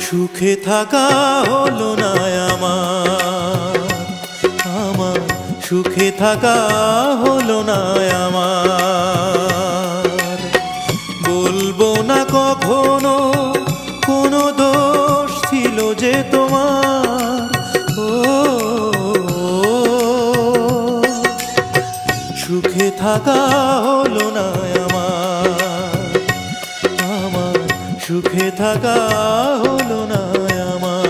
সুখে থাকা হলো না আমার সুখে থাকা হলো না আমার। বলবো না কখনো কোনো দোষ ছিল যে তোমার, ও সুখে থাকা হলো না আমার সুখে থাকা হলো না আমার।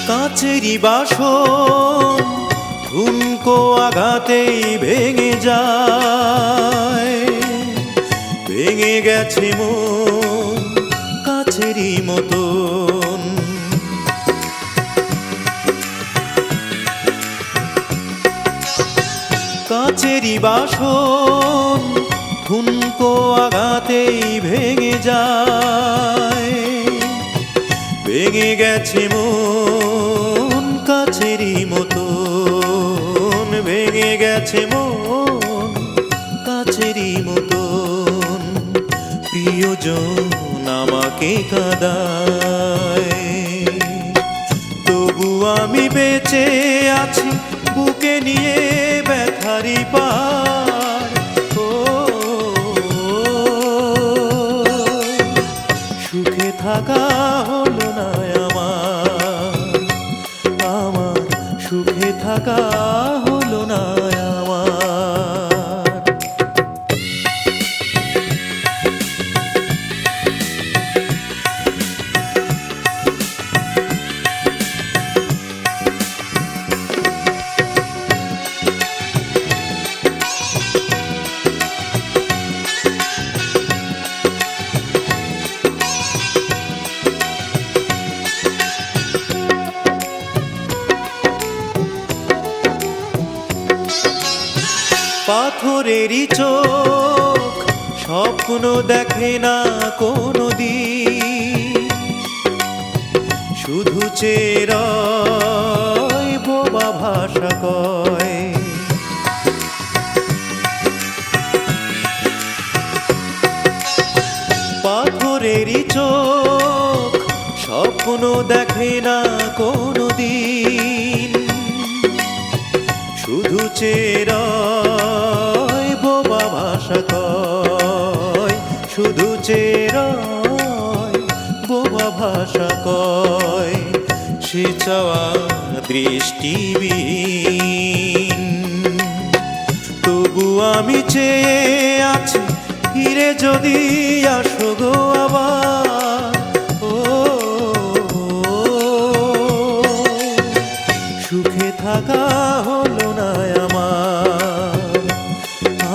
কাচেরি বাসন ঠুনকো আঘাতেই ভেঙে যায়, ভেঙে গেছে মন কাচেরি মতন। কাচেরি বাসন ঠুনকো আঘাতেই ভেঙে যায়, ভেঙে গেছে মন কাচেরি মতন, ভেঙে গেছে মন কাচেরি মতন। প্রিয়জন আমাকে কাঁদায়, তবু আমি বেঁচে আছি বুকে নিয়ে ব্যথারি পার। ও সুখে থাকা হলো না আমার সুখে থাকা হলো না আমার। পাথরেরই চোখ স্বপ্ন দেখে না কোনো দিন, শুধু চেরয় বোবা ভাষা কয়। পাথরেরই চোখ স্বপ্ন দেখে না কোনো দিন, শুধু চেরয় বোবা ভাষা কয়, শুধু চেরয় বোবা ভাষা কয়। সে চাওয়া দৃষ্টিবিহীন, তবু আমি চেয়ে আছি ফিরে যদি আসো গো আবার। ও সুখে থাকা হলো না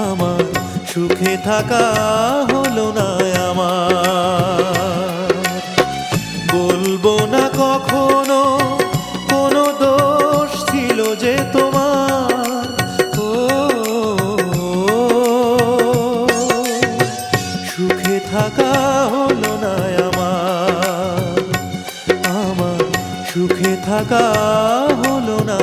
আমার সুখে থাকা হলো না আমার। বলবো না কখনো কোনো দোষ ছিল যে তোমার, ও সুখে থাকা হলো না আমার সুখে থাকা হলো না।